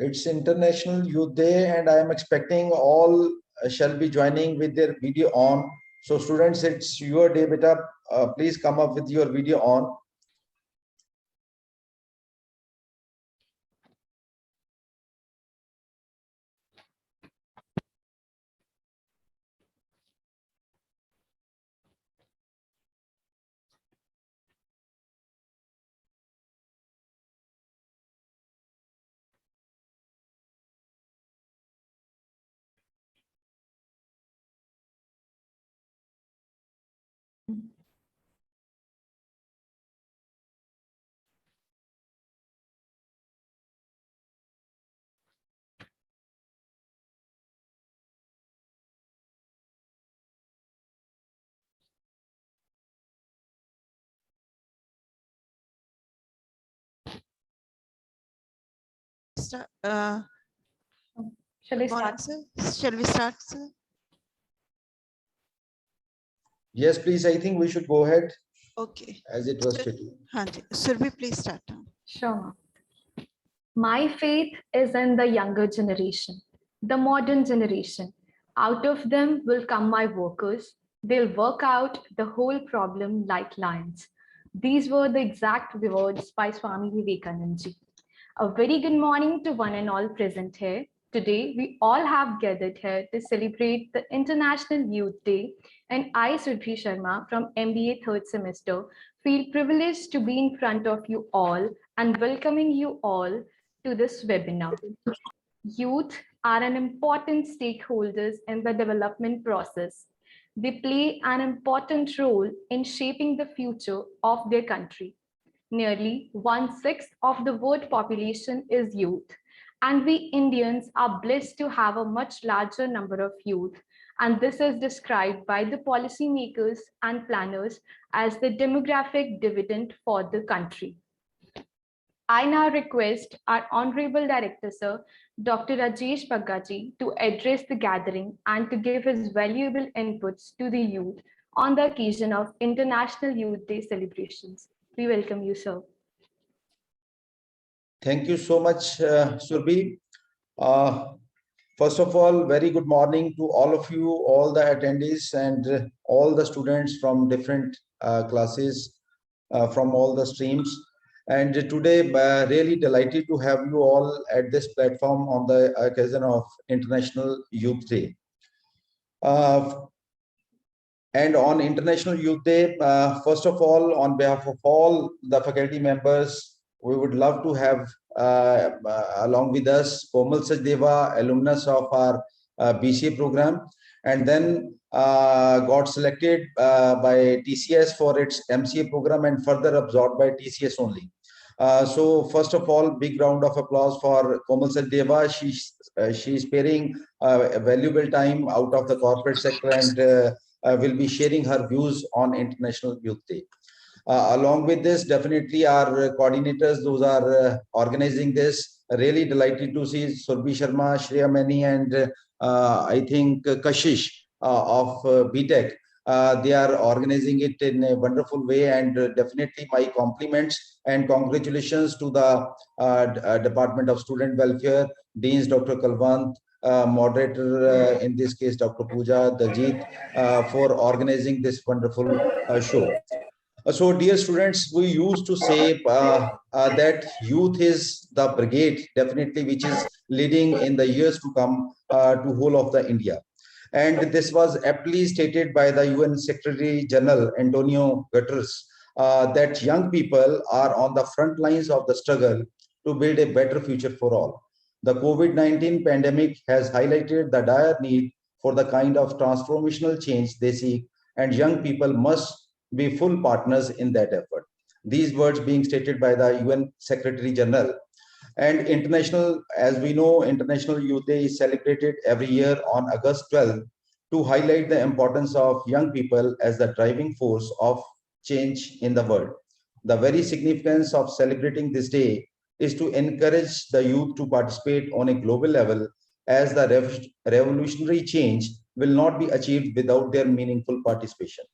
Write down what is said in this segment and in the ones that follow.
It's International Youth Day, and I am expecting all shall be joining with their video on. So students, it's your day, beta. Please come up with your video on. Shall we start? Shall we start, sir? Yes, please. I think we should go ahead Okay. as it was scheduled. Hanji, Surbhi, please start. Sure. My faith is in the younger generation, the modern generation. Out of them will come my workers. They'll work out the whole problem like lions. These were the exact words by Swami Vivekananda ji. A very good morning to one and all present here. Today, we all have gathered here to celebrate the International Youth Day, and I, Sudhri Sharma from MBA third semester, feel privileged to be in front of you all and welcoming you all to this webinar. Youth are an important stakeholders in the development process. They play an important role in shaping the future of their country. Nearly 1/6 of the world population is youth, and we Indians are blessed to have a much larger number of youth. And this is described by the policymakers and planners as the demographic dividend for the country. I now request our Honorable Director, Sir, Dr. Rajesh Baggaji, to address the gathering and to give his valuable inputs to the youth on the occasion of International Youth Day celebrations. We welcome you, sir. Thank you so much, Surbhi. First of all, very good morning to all of you, all the attendees and all the students from different classes from all the streams. And today, really delighted to have you all at this platform on the occasion of International Youth Day. And on International Youth Day, first of all, on behalf of all the faculty members, we would love to have along with us Komal Sachdeva, alumnus of our BCA program, and then got selected by TCS for its MCA program and further absorbed by TCS only. So first of all, big round of applause for Komal Sachdeva. She's sparing a valuable time out of the corporate sector and will be sharing her views on International Youth Day. Along with this, definitely our coordinators, those are organizing this. Really delighted to see Surbhi Sharma, Shreya Mani, and I think Kashish of BTech. They are organizing it in a wonderful way, and definitely my compliments and congratulations to the Department of Student Welfare, Deans Dr. Kalwant, moderator in this case Dr. Pooja, Daljit, for organizing this wonderful show. So dear students, we used to say that youth is the brigade, definitely, which is leading in the years to come to whole of the India. And this was aptly stated by the UN Secretary General Antonio Guterres, that young people are on the front lines of the struggle to build a better future for all. The COVID-19 pandemic has highlighted the dire need for the kind of transformational change they seek, and young people must be full partners in that effort. These words being stated by the UN Secretary General. And international, as we know, International Youth Day is celebrated every year on August 12th to highlight the importance of young people as the driving force of change in the world. The very significance of celebrating this day is to encourage the youth to participate on a global level, as the revolutionary change will not be achieved without their meaningful participation.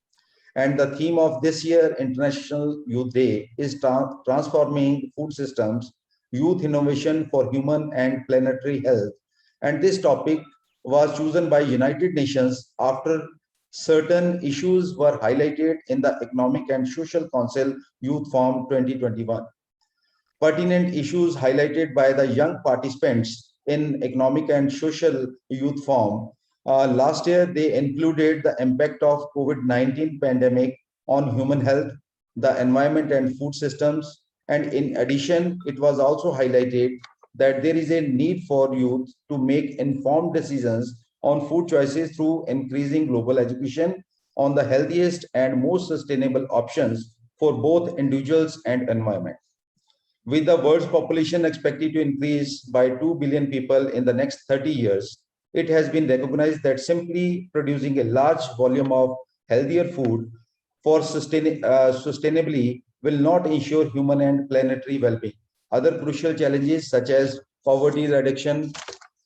And the theme of this year International Youth Day is transforming food systems, youth innovation for human and planetary health. And this topic was chosen by United Nations after certain issues were highlighted in the Economic and Social Council Youth Forum 2021. Pertinent issues highlighted by the young participants in Economic and Social Youth Forum. Last year, they included the impact of COVID-19 pandemic on human health, the environment and food systems. And in addition, it was also highlighted that there is a need for youth to make informed decisions on food choices through increasing global education on the healthiest and most sustainable options for both individuals and environment. With the world's population expected to increase by 2 billion people in the next 30 years, it has been recognized that simply producing a large volume of healthier food for sustainably will not ensure human and planetary well-being. Other crucial challenges such as poverty reduction,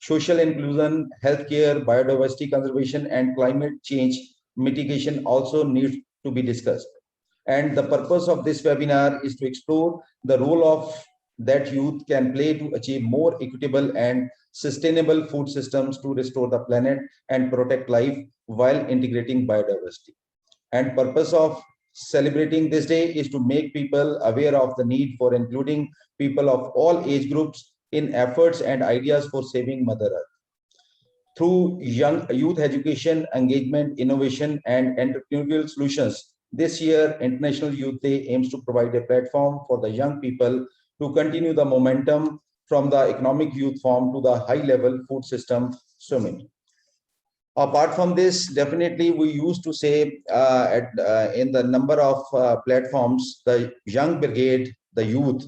social inclusion, healthcare, biodiversity conservation, and climate change mitigation also need to be discussed. And the purpose of this webinar is to explore the role of that youth can play to achieve more equitable and sustainable food systems to restore the planet and protect life while integrating biodiversity. And purpose of celebrating this day is to make people aware of the need for including people of all age groups in efforts and ideas for saving Mother Earth. Through youth education, engagement, innovation, and entrepreneurial solutions, this year International Youth Day aims to provide a platform for the young people to continue the momentum from the Economic Youth Forum to the high-level food system summit. Apart from this, definitely we used to say in the number of platforms, the young brigade, the youth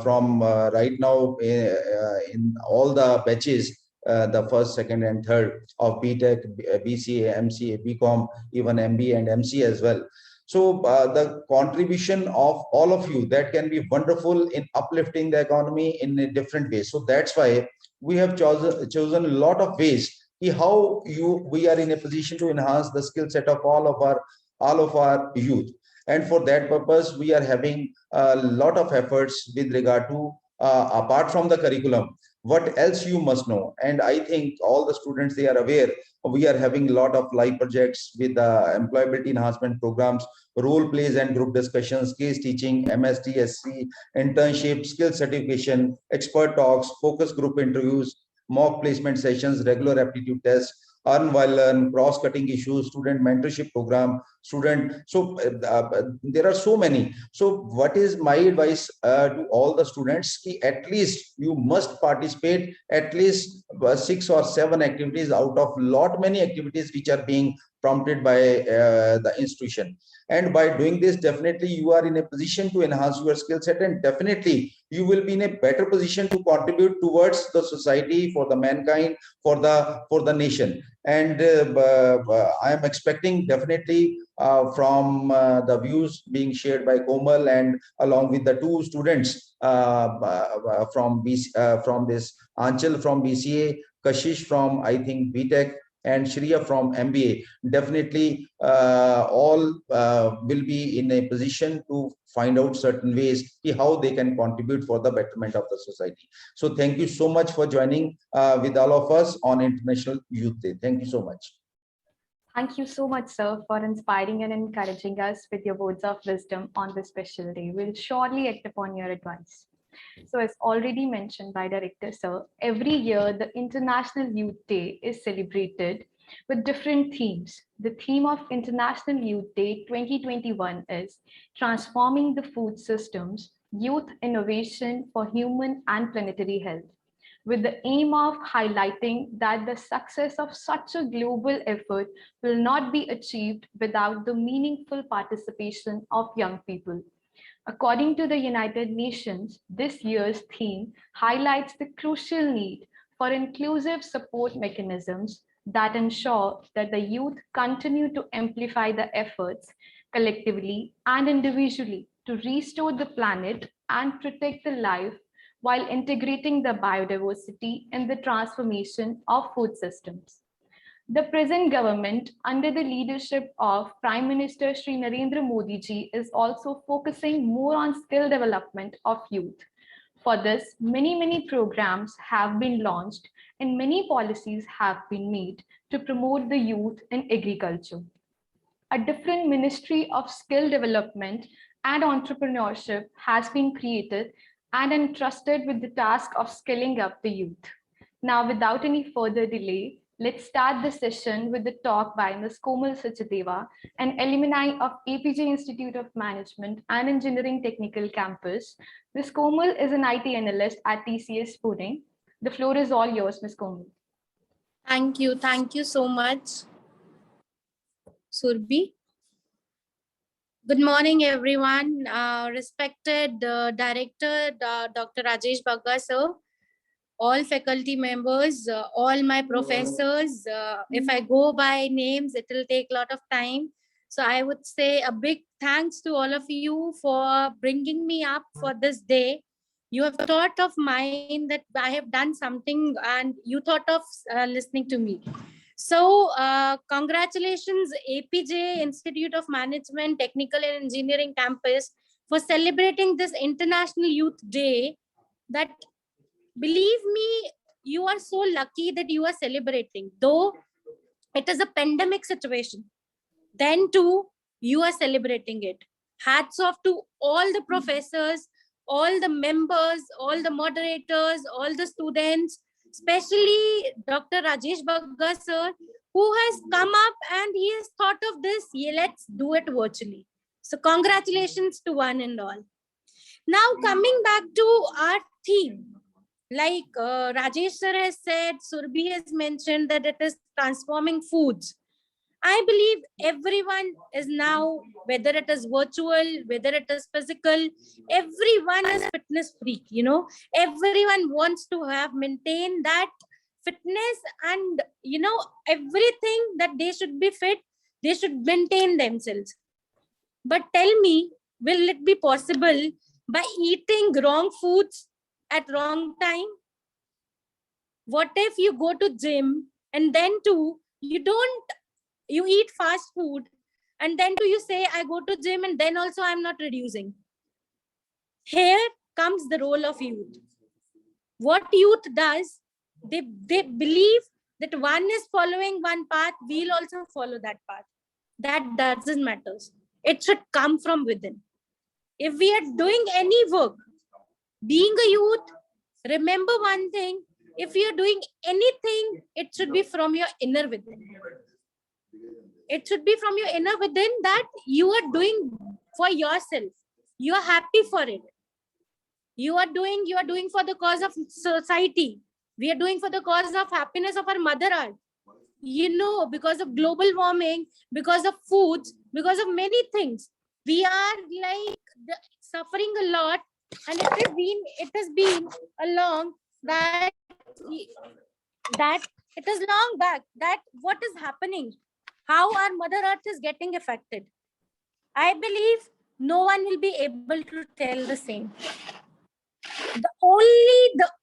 from right now in all the batches, the first, second, and third of BTech, BCA, MCA, BCom, even MBA and MC as well. So the contribution of all of you, that can be wonderful in uplifting the economy in a different way. So that's why we have chosen a lot of ways how we are in a position to enhance the skill set of all of our youth. And for that purpose, we are having a lot of efforts with regard to apart from the curriculum, what else you must know. And I think all the students, they are aware, we are having a lot of live projects with employability enhancement programs, role plays and group discussions, case teaching, MSTSC, internship, skill certification, expert talks, focus group interviews, mock placement sessions, regular aptitude tests, earn while learn, cross-cutting issues, student mentorship program, student. So there are so many. So what is my advice to all the students? At least you must participate at least 6 or 7 activities out of lot many activities which are being prompted by the institution. And by doing this, definitely you are in a position to enhance your skill set, and definitely you will be in a better position to contribute towards the society, for the mankind, for the nation. And I am expecting definitely from the views being shared by Komal and along with the two students from this Anchal from BCA, Kashish from I think BTech, and Shriya from MBA. Definitely all will be in a position to find out certain ways how they can contribute for the betterment of the society. So thank you so much for joining with all of us on International Youth Day. Thank you so much. Thank you so much, sir, for inspiring and encouraging us with your words of wisdom on this special day. We'll surely act upon your advice. So as already mentioned by Director Sir, every year the International Youth Day is celebrated with different themes. The theme of International Youth Day 2021 is Transforming the Food Systems, Youth Innovation for Human and Planetary Health, with the aim of highlighting that the success of such a global effort will not be achieved without the meaningful participation of young people. According to the United Nations, this year's theme highlights the crucial need for inclusive support mechanisms that ensure that the youth continue to amplify the efforts collectively and individually to restore the planet and protect the life while integrating the biodiversity in the transformation of food systems. The present government, under the leadership of Prime Minister Shri Narendra Modi ji, is also focusing more on skill development of youth. For this, many programs have been launched and many policies have been made to promote the youth in agriculture. A different Ministry of Skill Development and Entrepreneurship has been created and entrusted with the task of skilling up the youth. Now, without any further delay, let's start the session with the talk by Ms. Komal Sachdeva, an alumni of APJ Institute of Management and Engineering Technical Campus. Ms. Komal is an IT analyst at TCS Pune. The floor is all yours, Ms. Komal. Thank you so much, Surbhi. Good morning, everyone. Respected Director, Dr. Rajesh Bagga, sir, all faculty members, all my professors. If I go by names, it will take a lot of time. So I would say a big thanks to all of you for bringing me up for this day. You have thought of mine that I have done something and you thought of listening to me. So congratulations, APJ Institute of Management, Technical and Engineering Campus, for celebrating this International Youth Day. That, believe me, you are so lucky that you are celebrating. Though it is a pandemic situation, then too, you are celebrating it. Hats off to all the professors, all the members, all the moderators, all the students, especially Dr. Rajesh Bagga sir, who has come up and he has thought of this. Yeah, let's do it virtually. So congratulations to one and all. Now coming back to our theme. Like Rajesh sir has said, Surbhi has mentioned that it is transforming foods. I believe everyone is now, whether it is virtual, whether it is physical, everyone is fitness freak, you know, everyone wants to have maintained that fitness, and, you know, everything that they should be fit, they should maintain themselves. But tell me, will it be possible by eating wrong foods at wrong time? What if you go to gym and then too, you eat fast food, and then too you say, I go to gym and then also I'm not reducing. Here comes the role of youth. What youth does, they believe that one is following one path, we'll also follow that path. That doesn't matter. It should come from within. If we are doing any work, being a youth, remember one thing, if you're doing anything, it should be from your inner within. It should be from your inner within, that you are doing for yourself. You are happy for it. You are doing for the cause of society. We are doing for the cause of happiness of our mother earth. You know, because of global warming, because of foods, because of many things, we are like suffering a lot, and it has been a long that it is long back that what is happening, how our mother earth is getting affected. I believe no one will be able to tell the same. The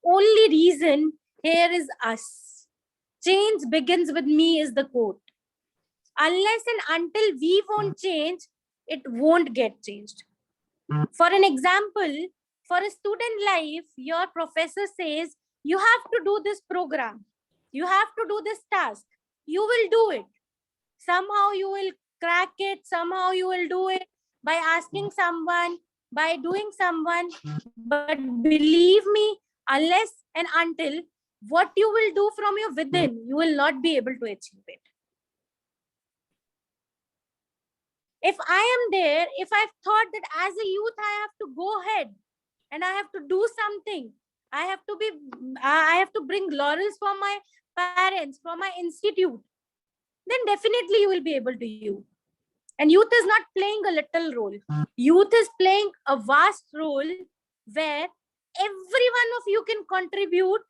only reason here is us. Change begins with me is the quote. Unless and until we won't change, it won't get changed. For an example, for a student life, your professor says, you have to do this program. You have to do this task. You will do it. Somehow you will crack it. Somehow you will do it by asking someone, by doing someone. But believe me, unless and until what you will do from your within, you will not be able to achieve it. If I am there, if I've thought that as a youth, I have to go ahead and I have to do something, I have to bring laurels for my parents, for my institute, then definitely you will be able to you. And youth is not playing a little role. Youth is playing a vast role where every one of you can contribute,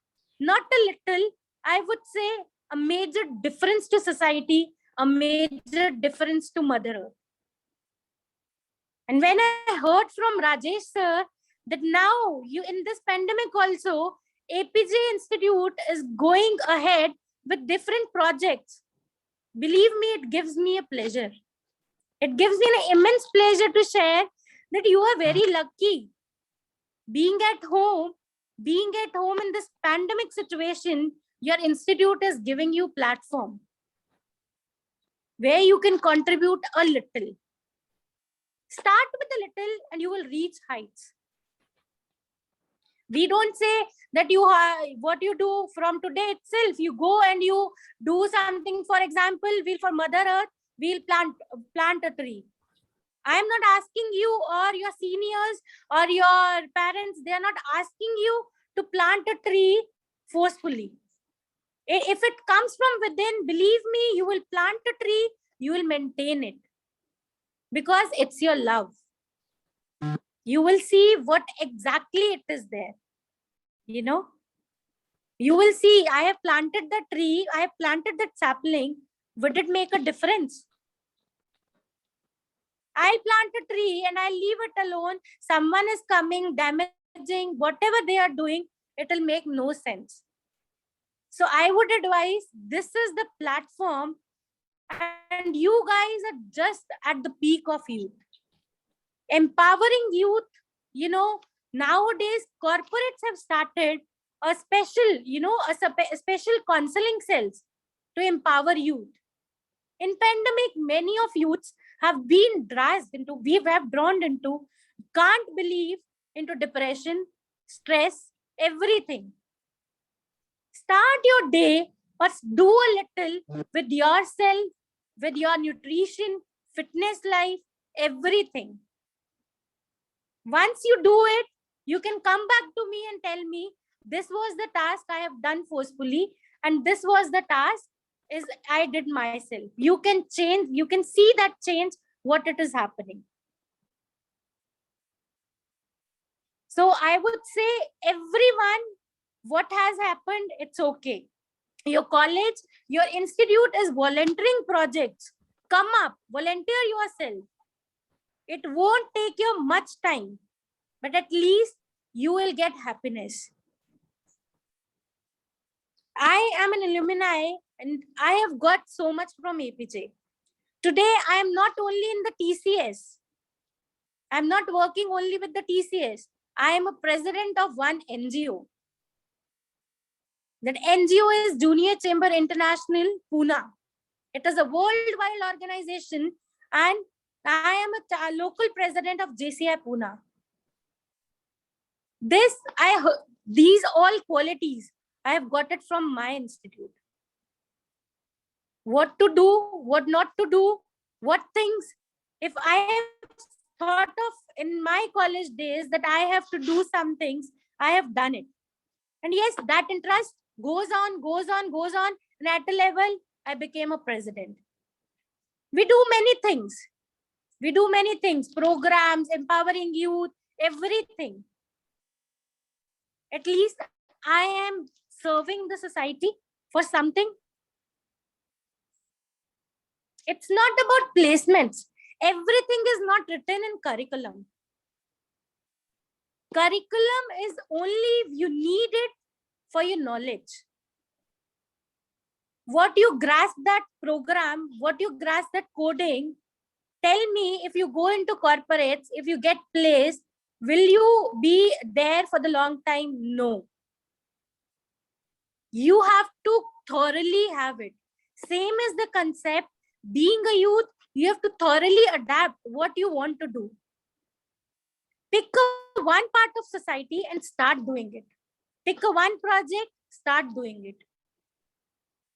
not a little, I would say a major difference to society, a major difference to Mother Earth. And when I heard from Rajesh sir that now you in this pandemic also, APJ Institute is going ahead with different projects. Believe me, it gives me a pleasure. It gives me an immense pleasure to share that you are very lucky. Being at home in this pandemic situation, your institute is giving you platform where you can contribute a little. Start with a little and you will reach heights. We don't say that what you do from today itself, you go and you do something. For example, for Mother Earth, we'll plant a tree. I am not asking you or your seniors or your parents, they are not asking you to plant a tree forcefully. If it comes from within, believe me, you will plant a tree, you will maintain it. Because it's your love. You will see what exactly it is there. You know, you will see, I have planted the tree, I have planted that sapling. Would it make a difference? I'll plant a tree and I'll leave it alone. Someone is coming, damaging, whatever they are doing, it will make no sense. So I would advise, this is the platform and you guys are just at the peak of youth. Empowering youth, you know, nowadays corporates have started a special, a special counseling cells to empower youth. In pandemic, many of youths have been drawn into, can't believe, into depression, stress, everything. Start your day, but do a little with yourself, with your nutrition, fitness life, everything. Once you do it, you can come back to me and tell me, This was the task I have done forcefully, and this was the task is I did myself. You can change, you can see that change, what it is happening. So I would say, everyone, what has happened, it's okay. Your college, your institute is volunteering projects. Come up, volunteer yourself. It won't take you much time, but at least you will get happiness. I am an alumni and I have got so much from APJ. Today, I am not only in the TCS. I'm not working only with the TCS. I am a president of one NGO. That NGO is Junior Chamber International, Pune. It is a worldwide organization, and I am a local president of JCI Pune. These all qualities, I have got it from my institute. What to do, what not to do, what things. If I have thought of in my college days that I have to do some things, I have done it. And yes, that interest goes on, goes on, goes on. And at a level, I became a president. We do many things. We do many things, programs, empowering youth, everything. At least I am serving the society for something. It's not about placements. Everything is not written in curriculum. Curriculum is only if you need it for your knowledge. What you grasp that program, what you grasp that coding, tell me, if you go into corporates, if you get placed, will you be there for the long time? No. You have to thoroughly have it. Same as the concept, being a youth, you have to thoroughly adapt what you want to do. Pick one part of society and start doing it. Pick one project, start doing it.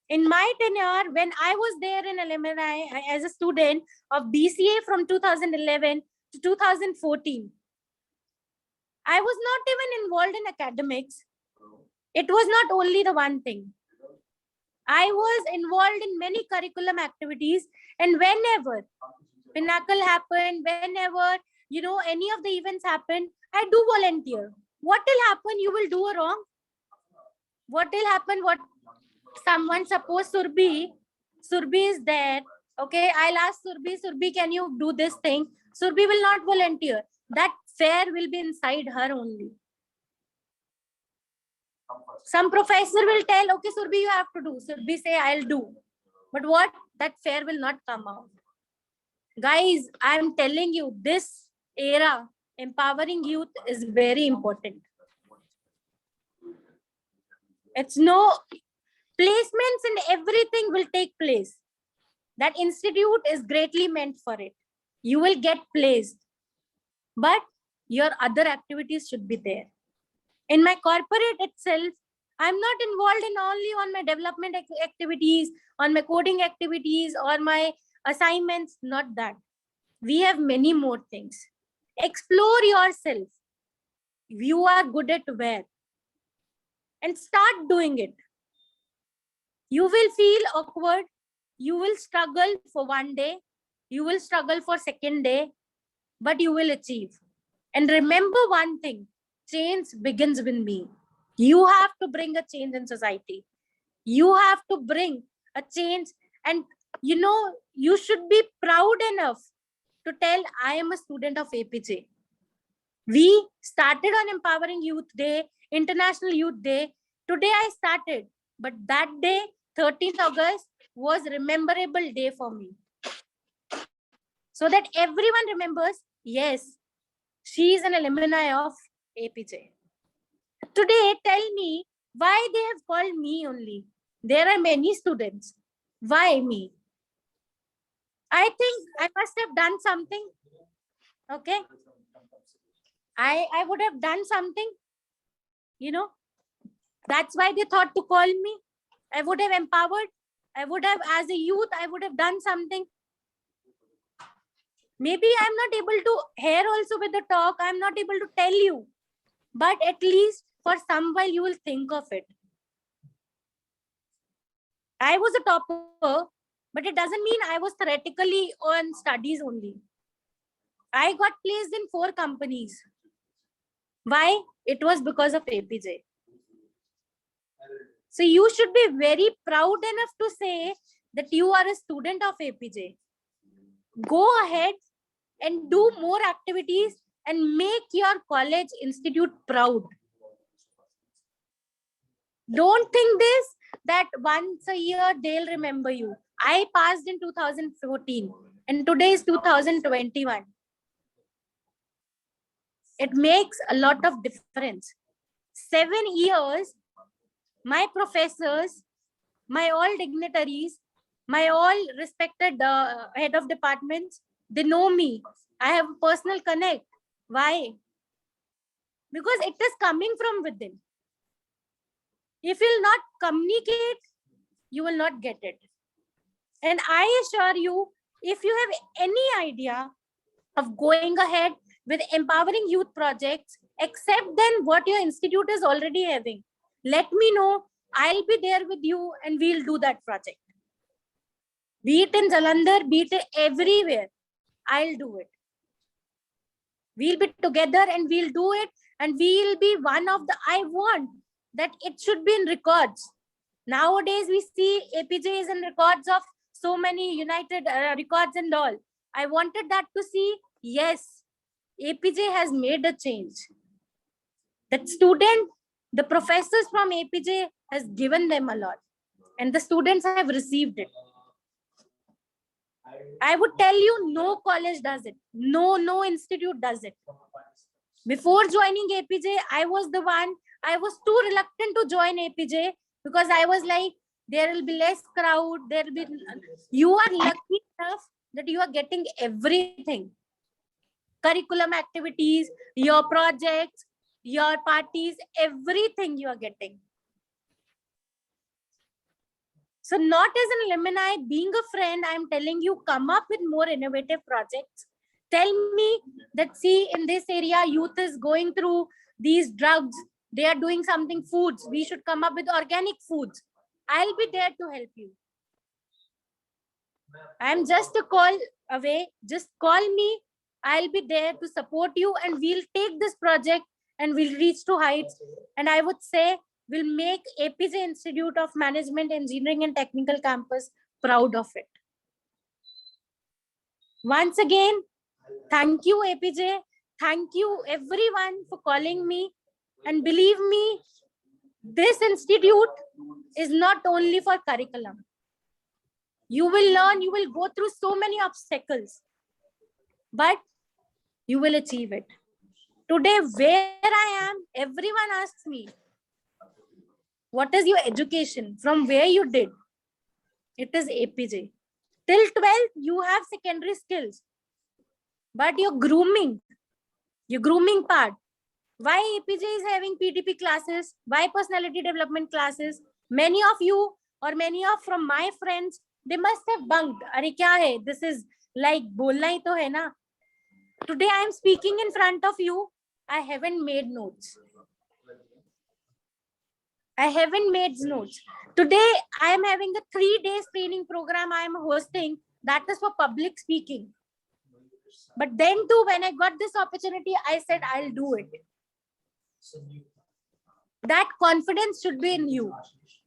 In my tenure, when I was there in alumni as a student of BCA from 2011 to 2014, I was not even involved in academics. It was not only the one thing. I was involved in many curriculum activities, and whenever Pinnacle happened, whenever, any of the events happened, I do volunteer. What will happen? You will do a wrong. What will happen? What someone, suppose Surbi is there. Okay, I'll ask Surbi, can you do this thing? Surbi will not volunteer. That fear will be inside her only. Some professor will tell, okay, Surbi, you have to do. Surbi say, I'll do. But what? That fear will not come out. Guys, I'm telling you, this era, empowering youth is very important. It's no placements and everything will take place. That institute is greatly meant for it. You will get placed. But your other activities should be there. In my corporate itself, I'm not involved in only on my development activities, on my coding activities, or my assignments, not that. We have many more things. Explore yourself. You are good at where? And start doing it. You will feel awkward. You will struggle for one day. You will struggle for second day, but you will achieve. And remember one thing, change begins with me. You have to bring a change in society. You have to bring a change, and you should be proud enough to tell, I am a student of APJ. We started on Empowering Youth Day, International Youth Day. Today I started, but that day, 13th August, was a memorable day for me. So that everyone remembers, yes, she is an alumni of APJ. Today, tell me why they have called me only. There are many students. Why me? I think I must have done something. Okay. I would have done something. That's why they thought to call me. I would have empowered. I would have, as a youth, I would have done something. Maybe I'm not able to hear also with the talk. I'm not able to tell you. But at least for some while you will think of it. I was a topper, but it doesn't mean I was theoretically on studies only. I got placed in 4 companies. Why? It was because of APJ. So you should be very proud enough to say that you are a student of APJ. Go ahead and do more activities and make your college institute proud. Don't think this, that once a year they'll remember you. I passed in 2014 and today is 2021. It makes a lot of difference. 7 years, my professors, my all dignitaries, my all respected head of departments, they know me. I have a personal connect. Why? Because it is coming from within. If you'll not communicate, you will not get it. And I assure you, if you have any idea of going ahead with empowering youth projects, except then what your institute is already having, let me know. I'll be there with you and we'll do that project. Be it in Jalandhar, be it everywhere, I'll do it. We'll be together and we'll do it. And we'll be one of the, I want that it should be in records. Nowadays, we see APJ is in records of so many United records and all. I wanted that to see, yes, APJ has made a change. That student, the professors from APJ has given them a lot. And the students have received it. I would tell you, no college does it. No institute does it. Before joining APJ, I was the one, I was too reluctant to join APJ because I was like, there will be less crowd. There will be, you are lucky enough that you are getting everything. Curriculum activities, your projects, your parties, everything you are getting. So not as an alumni, being a friend, I'm telling you, come up with more innovative projects. Tell me that, see, in this area, youth is going through these drugs. They are doing something foods. We should come up with organic foods. I'll be there to help you. I'm just a call away. Just call me. I'll be there to support you and we'll take this project and we'll reach to heights. And I would say we'll make APJ Institute of Management, Engineering and Technical Campus proud of it. Once again, thank you, APJ. Thank you, everyone, for calling me. And believe me, this institute is not only for curriculum. You will learn, you will go through so many obstacles, but you will achieve it. Today, where I am, everyone asks me, what is your education? From where you did? It is APJ. Till 12th, you have secondary skills. But your grooming part, why APJ is having PDP classes? Why personality development classes? Many of you or many of from my friends, they must have bunked. Are kya hai? This is like bolna hi to hai na. Today I am speaking in front of you. I haven't made notes. Today I am having a 3 days training program I am hosting. That is for public speaking. But then too, when I got this opportunity, I said, I'll do it. That confidence should be in you.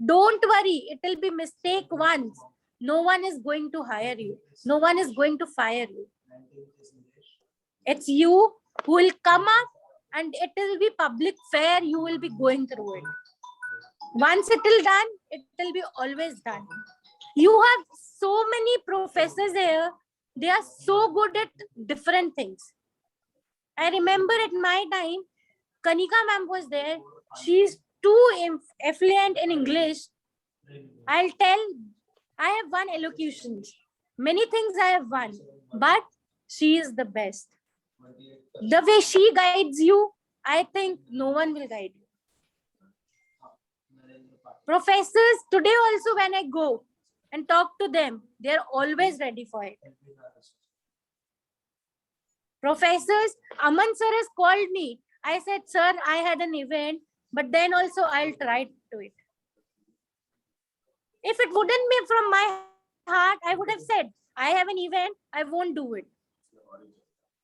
Don't worry, it will be mistake once. No one is going to hire you. No one is going to fire you. It's you who will come up and it will be public fair. You will be going through it. Once it will done, it will be always done. You have so many professors here. They are so good at different things. I remember at my time, Kanika ma'am was there. She's too affluent in English. I'll tell, I have won elocutions. Many things I have won, but she is the best. The way she guides you, I think no one will guide you. Professors, today also when I go and talk to them, they're always ready for it. Professors, Aman sir has called me. I said, sir, I had an event. but then also I'll try to it. If it wouldn't be from my heart, I would have said, I have an event, I won't do it.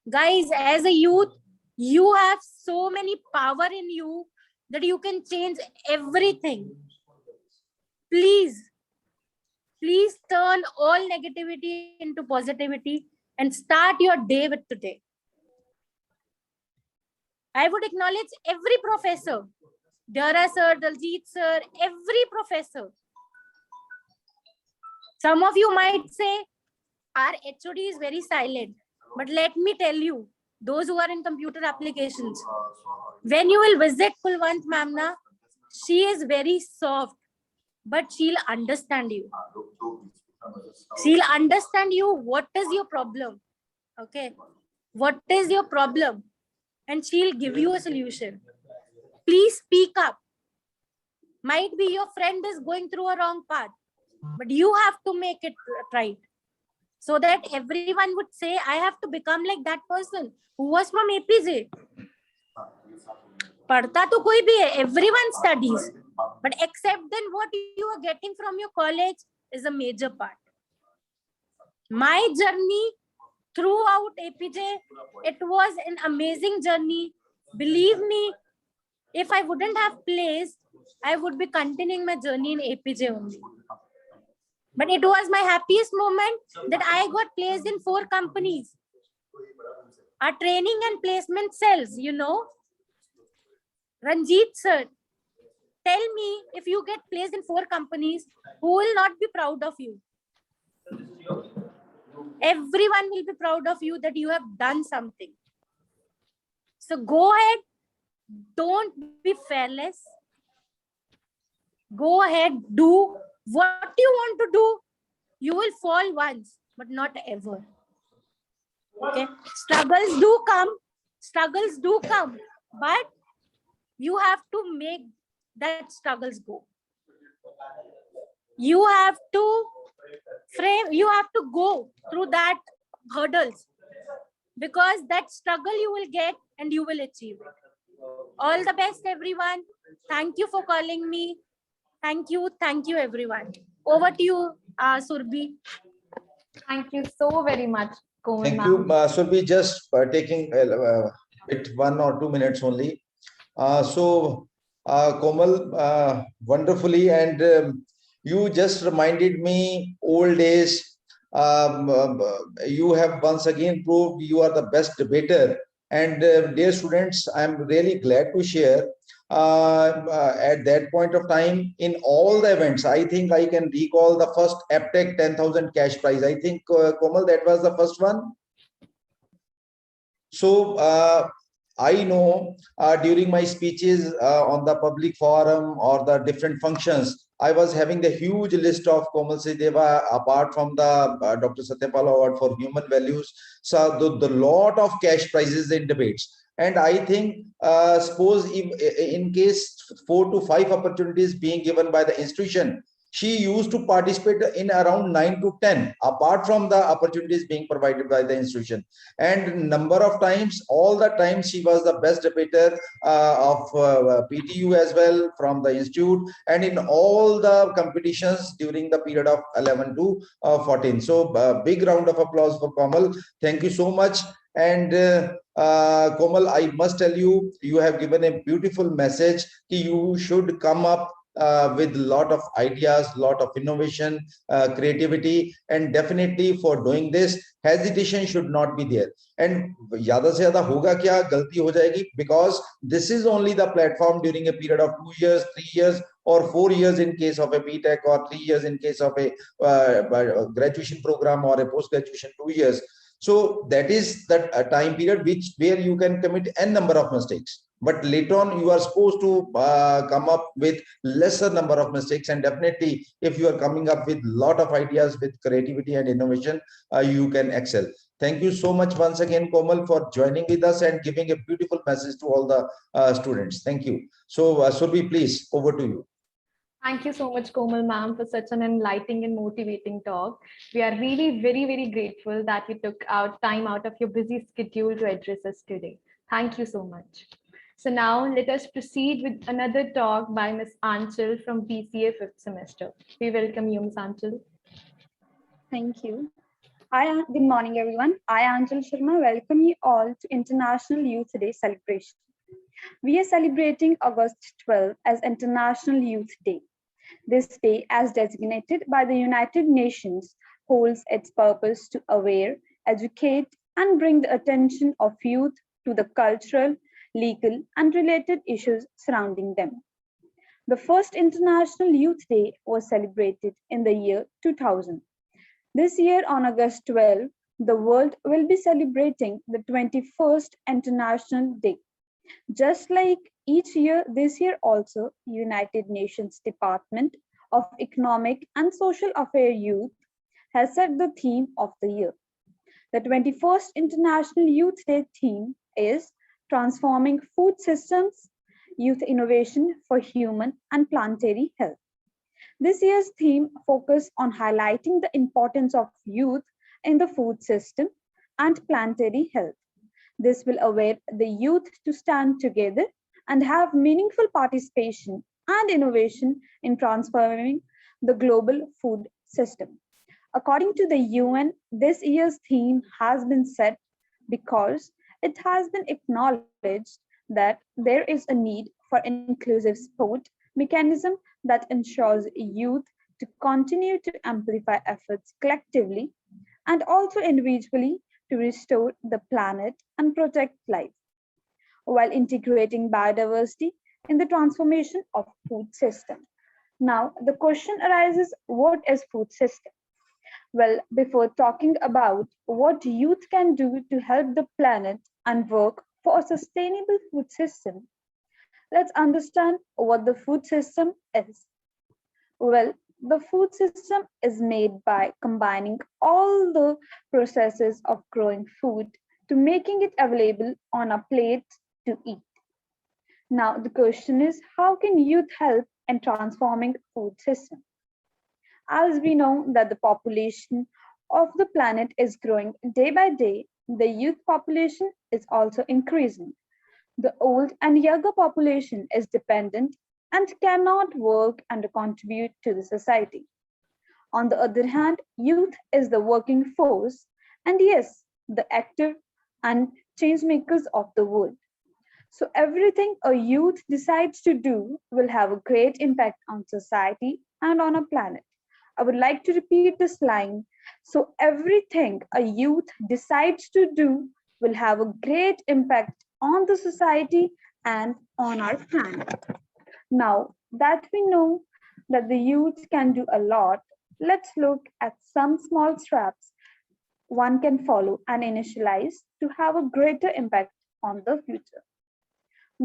Guys, as a youth, you have so many power in you that you can change everything. Please turn all negativity into positivity and start your day with today. I would acknowledge every professor, Dara sir, Daljit sir, every professor. Some of you might say, our HOD is very silent. But let me tell you, those who are in computer applications, when you will visit Kulwant Mamna, she is very soft, but she'll understand you. She'll understand you. What is your problem? Okay. What is your problem? And she'll give you a solution. Please speak up. Might be your friend is going through a wrong path, but you have to make it right. So that everyone would say, I have to become like that person who was from APJ. Padhta to koi bhi hai, everyone studies. But except then what you are getting from your college is a major part. My journey throughout APJ, it was an amazing journey. Believe me, if I wouldn't have placed, I would be continuing my journey in APJ only. But it was my happiest moment that I got placed in 4 companies. Our training and placement cells, you know. Ranjit sir, tell me, if you get placed in 4 companies, who will not be proud of you? Everyone will be proud of you that you have done something. So go ahead, don't be fearless. Go ahead, do what you want to do. You will fall once, but not ever. Okay, struggles do come, but you have to make that struggles go. You have to go through that hurdles, because that struggle you will get and you will achieve it. All the best, everyone. Thank you for calling me. Thank you everyone. Over to you, Surbhi. Thank you so very much, Komal Thank ma'am. you, Surbhi. Just taking it 1 or 2 minutes only. Komal, wonderfully, and you just reminded me old days. You have once again proved you are the best debater. And dear students, I'm really glad to share. At that point of time, in all the events, I think I can recall the first AppTech 10,000 cash prize. I think, Komal, that was the first one. So I know during my speeches on the public forum or the different functions, I was having the huge list of Komal Sachdeva apart from the Dr. Satyapal Award for Human Values. So the lot of cash prizes in debates. And I think, suppose if, in case 4 to 5 opportunities being given by the institution, she used to participate in around 9 to 10, apart from the opportunities being provided by the institution. And number of times, all the time, she was the best debater of PTU as well from the institute, and in all the competitions during the period of 11 to 14. So big round of applause for Komal. Thank you so much. And Komal, I must tell you, you have given a beautiful message. You should come up with lot of ideas, lot of innovation, creativity, and definitely for doing this, hesitation should not be there. And zyada se zyada hoga kya, galti ho jayegi, because this is only the platform during a period of 2 years, 3 years, or 4 years in case of a BTech, or 3 years in case of a graduation program, or a post-graduation 2 years. So that is that time period where you can commit n number of mistakes. But later on, you are supposed to come up with lesser number of mistakes. And definitely, if you are coming up with lot of ideas with creativity and innovation, you can excel. Thank you so much once again, Komal, for joining with us and giving a beautiful message to all the students. Thank you. So, Surbhi, please, over to you. Thank you so much, Komal ma'am, for such an enlightening and motivating talk. We are really very, very grateful that you took out time out of your busy schedule to address us today. Thank you so much. So now let us proceed with another talk by Ms. Anchal from BCA 5th semester. We welcome you, Ms. Anchal. Thank you. Good morning, everyone. I, Anjal Sharma, welcome you all to International Youth Day celebration. We are celebrating August 12 as International Youth Day. This day, as designated by the United Nations, holds its purpose to aware, educate, and bring the attention of youth to the cultural, legal, and related issues surrounding them. The first International Youth Day was celebrated in the year 2000. This year, on August 12, the world will be celebrating the 21st International Day. Just like each year, this year also, United Nations Department of Economic and Social Affairs Youth has set the theme of the year. The 21st International Youth Day theme is Transforming Food Systems, Youth Innovation for Human and Planetary Health. This year's theme focuses on highlighting the importance of youth in the food system and planetary health. This will aware the youth to stand together and have meaningful participation and innovation in transforming the global food system. According to the UN, this year's theme has been set because it has been acknowledged that there is a need for inclusive support mechanism that ensures youth to continue to amplify efforts collectively and also individually to restore the planet and protect life, while integrating biodiversity in the transformation of food system. Now, the question arises, what is food system? Well, before talking about what youth can do to help the planet and work for a sustainable food system, let's understand what the food system is. Well, the food system is made by combining all the processes of growing food to making it available on a plate to eat. Now, the question is, how can youth help in transforming food system? As we know that the population of the planet is growing day by day, the youth population is also increasing. The old and younger population is dependent and cannot work and contribute to the society. On the other hand, youth is the working force and yes, the active and change makers of the world. So everything a youth decides to do will have a great impact on society and on a planet. I would like to repeat this line. So everything a youth decides to do will have a great impact on the society and on our planet. Now that we know that the youth can do a lot, let's look at some small steps one can follow and initialize to have a greater impact on the future.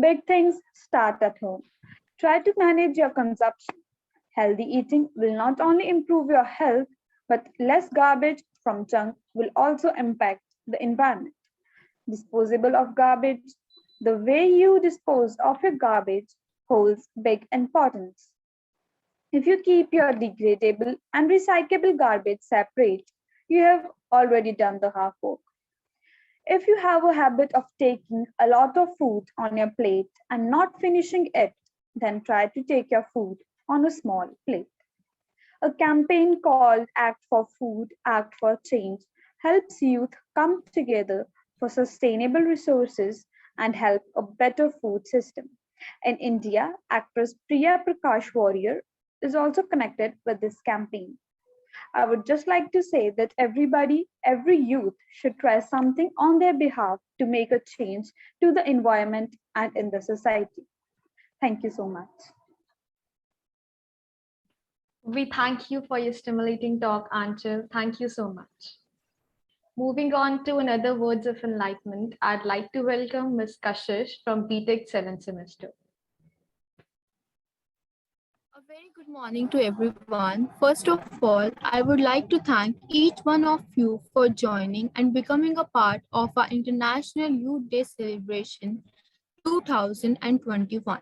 Big things start at home. Try to manage your consumption. Healthy eating will not only improve your health, but less garbage from junk will also impact the environment. Disposable of garbage. The way you dispose of your garbage holds big importance. If you keep your degradable and recyclable garbage separate, you have already done the half work. If you have a habit of taking a lot of food on your plate and not finishing it, then try to take your food on a small plate. A campaign called Act for Food, Act for Change helps youth come together for sustainable resources and help a better food system. In India, actress Priya Prakash Warrior is also connected with this campaign. I would just like to say that every youth should try something on their behalf to make a change to the environment and in the society. Thank you so much. We thank you for your stimulating talk, Anchal. Thank you so much. Moving on to another words of enlightenment, I'd like to welcome Ms. Kashish from BTech 7th semester. A very good morning to everyone. First of all, I would like to thank each one of you for joining and becoming a part of our International Youth Day celebration 2021.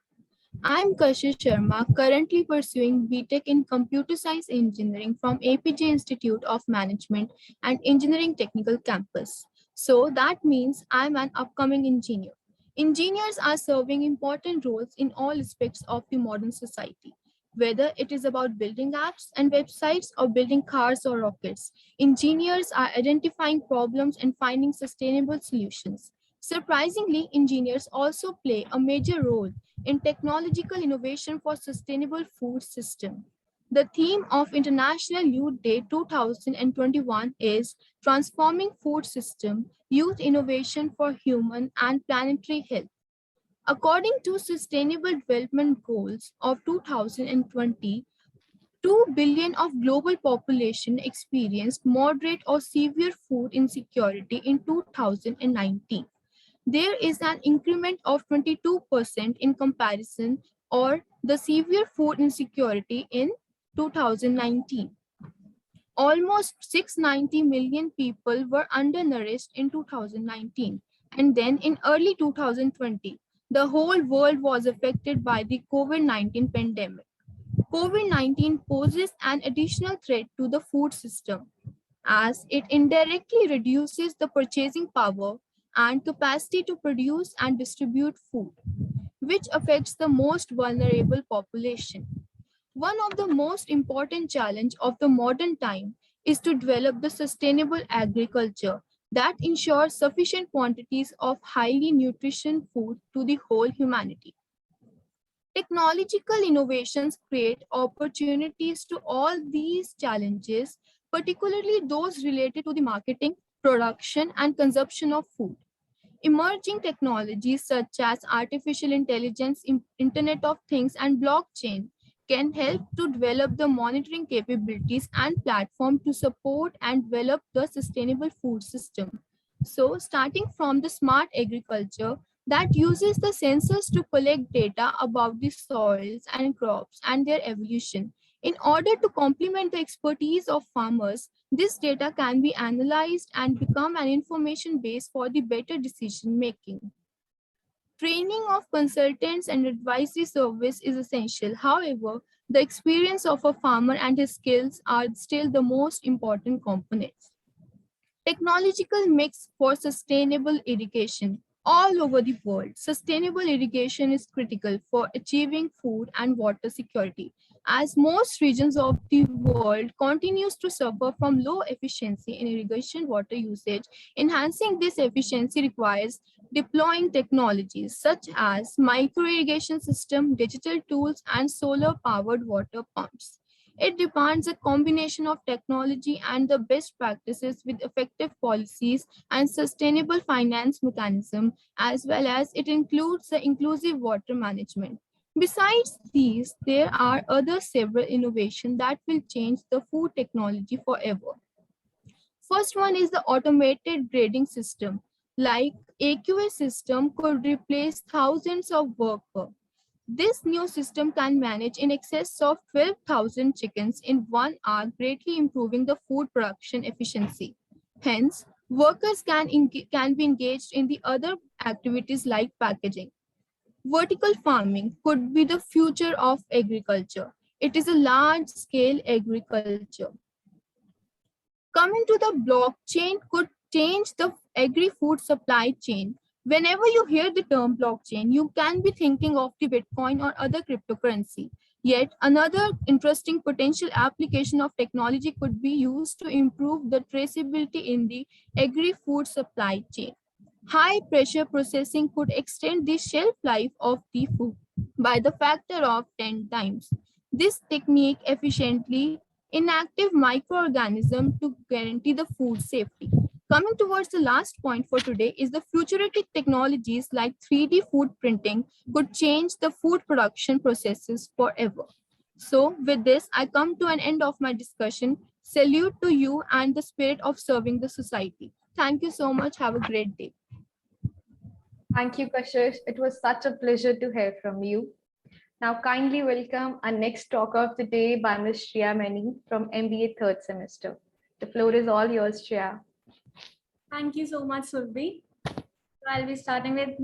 I'm Kashish Sharma, currently pursuing BTech in Computer Science Engineering from APJ Institute of Management and Engineering Technical Campus. So that means I'm an upcoming engineer. Engineers are serving important roles in all aspects of the modern society. Whether it is about building apps and websites or building cars or rockets, engineers are identifying problems and finding sustainable solutions. Surprisingly, engineers also play a major role in technological innovation for sustainable food system. The theme of International Youth Day 2021 is Transforming Food System, Youth Innovation for Human and Planetary Health. According to Sustainable Development Goals of 2020, 2 billion of global population experienced moderate or severe food insecurity in 2019. There is an increment of 22% in comparison or the severe food insecurity in 2019. Almost 690 million people were undernourished in 2019. And then in early 2020, the whole world was affected by the COVID-19 pandemic. COVID-19 poses an additional threat to the food system as it indirectly reduces the purchasing power and capacity to produce and distribute food, which affects the most vulnerable population. One of the most important challenges of the modern time is to develop the sustainable agriculture that ensures sufficient quantities of highly nutritious food to the whole humanity. Technological innovations create opportunities to all these challenges, particularly those related to the marketing, production, and consumption of food. Emerging technologies such as artificial intelligence, Internet of Things, and blockchain can help to develop the monitoring capabilities and platform to support and develop the sustainable food system. So, starting from the smart agriculture that uses the sensors to collect data about the soils and crops and their evolution. In order to complement the expertise of farmers, this data can be analyzed and become an information base for the better decision making. Training of consultants and advisory service is essential. However, the experience of a farmer and his skills are still the most important components. Technological mix for sustainable irrigation. All over the world, sustainable irrigation is critical for achieving food and water security, as most regions of the world continues to suffer from low efficiency in irrigation water usage. Enhancing this efficiency requires deploying technologies such as micro irrigation system, digital tools, and solar powered water pumps. It demands a combination of technology and the best practices with effective policies and sustainable finance mechanism, as well as it includes the inclusive water management. Besides these, there are other several innovations that will change the food technology forever. First one is the automated grading system. Like AQA system could replace thousands of workers. This new system can manage in excess of 12,000 chickens in 1 hour, greatly improving the food production efficiency. Hence, workers can be engaged in the other activities like packaging. Vertical farming could be the future of agriculture. It is a large-scale agriculture. Coming to the blockchain could change the agri-food supply chain. Whenever you hear the term blockchain, you can be thinking of the Bitcoin or other cryptocurrency. Yet another interesting potential application of technology could be used to improve the traceability in the agri-food supply chain. High pressure processing could extend the shelf life of the food by the factor of 10 times. This technique efficiently inactive microorganisms to guarantee the food safety. Coming towards the last point for today is the futuristic technologies like 3D food printing could change the food production processes forever. So with this, I come to an end of my discussion. Salute to you and the spirit of serving the society. Thank you so much. Have a great day. Thank you, Kashish. It was such a pleasure to hear from you. Now, kindly welcome our next talker of the day by Ms. Shreya Mani from MBA third semester. The floor is all yours, Shreya. Thank you so much, Surbhi. So I'll be starting with,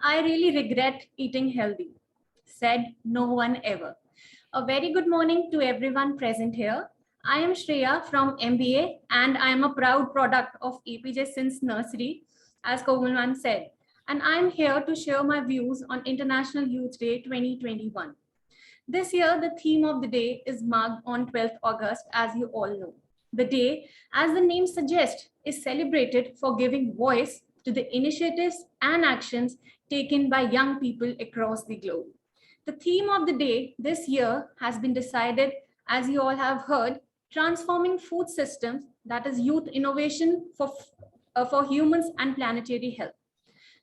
I really regret eating healthy. Said no one ever. A very good morning to everyone present here. I am Shreya from MBA and I am a proud product of APJ since nursery, as Komalman said. and I'm here to share my views on International Youth Day 2021. This year, the theme of the day is marked on 12th August, as you all know. The day, as the name suggests, is celebrated for giving voice to the initiatives and actions taken by young people across the globe. The theme of the day this year has been decided, as you all have heard, transforming food systems, that is youth innovation for humans and planetary health.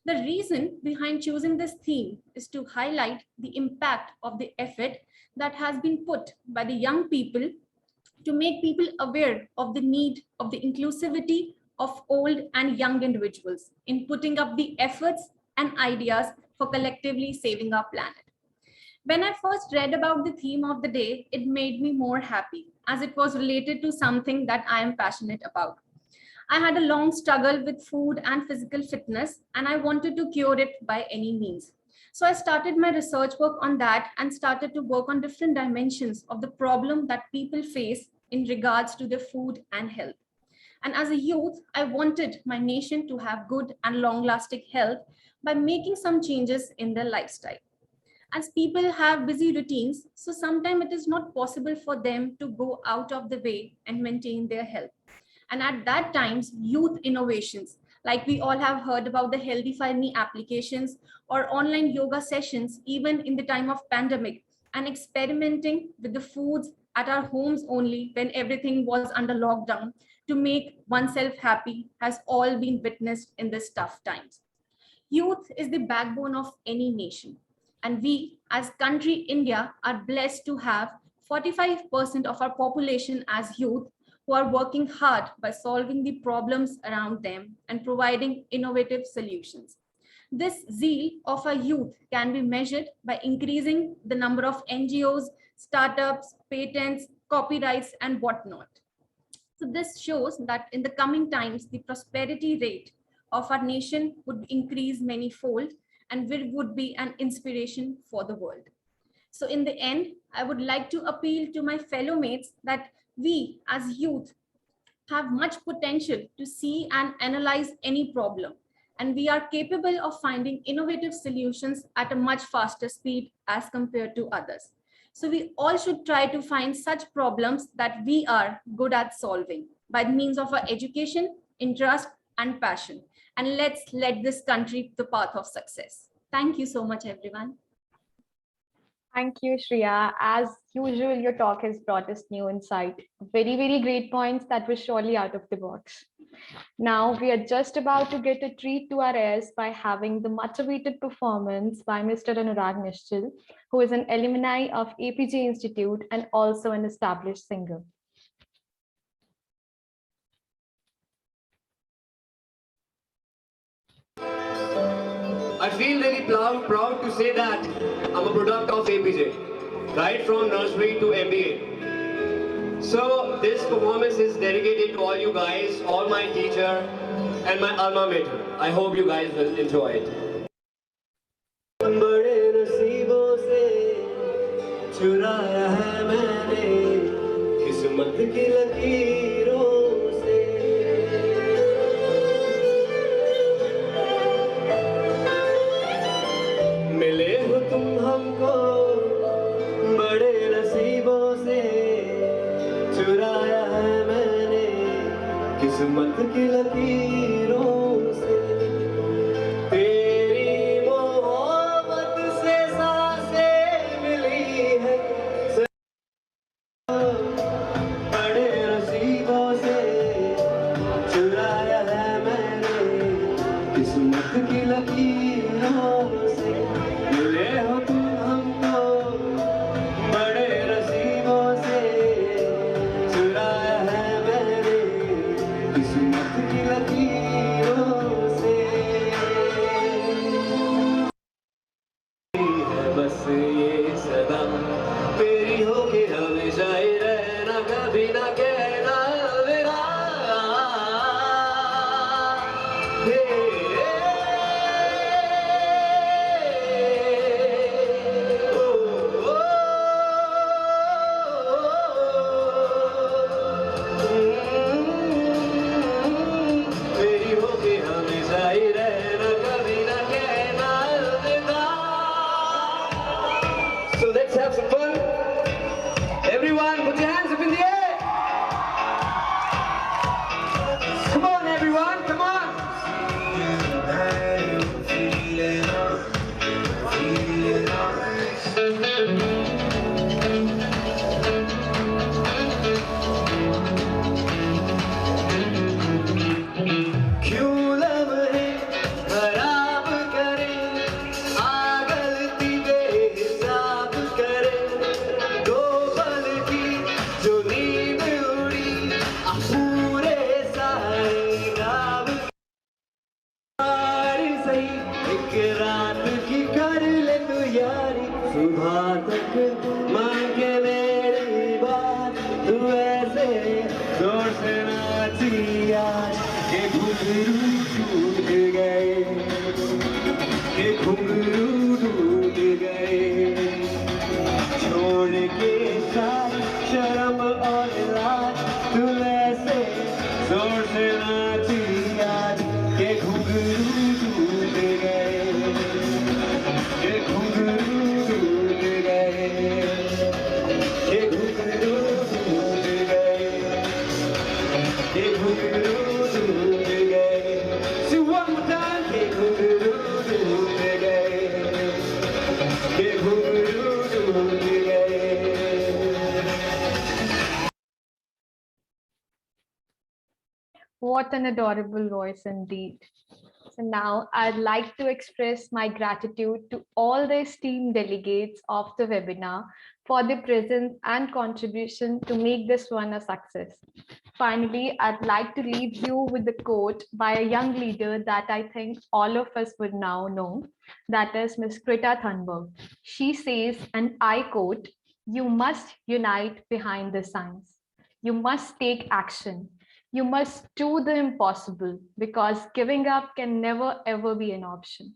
The reason behind choosing this theme is to highlight the impact of the effort that has been put by the young people to make people aware of the need of the inclusivity of old and young individuals in putting up the efforts and ideas for collectively saving our planet. When I first read about the theme of the day, it made me more happy as it was related to something that I am passionate about. I had a long struggle with food and physical fitness, and I wanted to cure it by any means. So I started my research work on that and started to work on different dimensions of the problem that people face in regards to their food and health. And as a youth, I wanted my nation to have good and long-lasting health by making some changes in their lifestyle. As people have busy routines, so sometimes it is not possible for them to go out of the way and maintain their health. And at that times, youth innovations, like we all have heard about the Healthify Me applications or online yoga sessions, even in the time of pandemic, and experimenting with the foods at our homes only when everything was under lockdown to make oneself happy has all been witnessed in these tough times. Youth is the backbone of any nation. And we, as country India, are blessed to have 45% of our population as youth who are working hard by solving the problems around them and providing innovative solutions. This zeal of our youth can be measured by increasing the number of NGOs, startups, patents, copyrights, and whatnot. So this shows that in the coming times, the prosperity rate of our nation would increase many-fold and would be an inspiration for the world. So in the end, I would like to appeal to my fellow mates that we as youth have much potential to see and analyze any problem. And we are capable of finding innovative solutions at a much faster speed as compared to others. So we all should try to find such problems that we are good at solving by means of our education, interest, and passion. And let's let this country the path of success. Thank you so much, everyone. Thank you, Shreya. As usual, your talk has brought us new insight. Very, very great points that were surely out of the box. Now we are just about to get a treat to our ears by having the much awaited performance by Mr. Anurag Nishchal, who is an alumni of APJ Institute and also an established singer. I feel really proud to say that I'm a product of APJ, right from nursery to MBA. So this performance is dedicated to all you guys, all my teacher and my alma mater. I hope you guys will enjoy it. बड़े नसीबों से चुराया है मैंने किस्मत की लकीरों से मिले हो तुम हमको बड़े नसीबों से चुराया है मैंने किस्मत की लकीरों से तेरी मोहब्बत से सांसें मिली है बड़े नसीबों से चुराया है मैंने किस्मत की लकीरों से मिले हो तुम हमको बड़े नसीबों से चुराया है मैंने किस्मत की लकीरों से है बस ये सदा तेरी होके हमेशा ही रहना कभी ना कहना अलविदा एक रात की कर ले तू यारी, सुबह तक मांगे मेरी बात, तू ऐसे जोर से नाची आज के घुंघरू टूट गए, के घुंघरू टूट गए, छोड़ के साथ शर्म और लाज, तू ऐसे जोर से नाची आज के घुंघरू टूट गए, के घुंघरू टूट गए, के घुंघरू टूट गए, के घुंघरू टूट गए। See one more time, के घुंघरू टूट गए, के घुंघरू टूट गए। What an adorable voice indeed. So now I'd like to express my gratitude to all the esteemed delegates of the webinar for their presence and contribution to make this one a success. Finally, I'd like to leave you with the quote by a young leader that I think all of us would now know, that is Ms. Greta Thunberg. She says, and I quote, "You must unite behind the science. You must take action. You must do the impossible, because giving up can never ever be an option."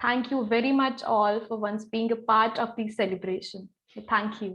Thank you very much all for once being a part of the celebration. Thank you.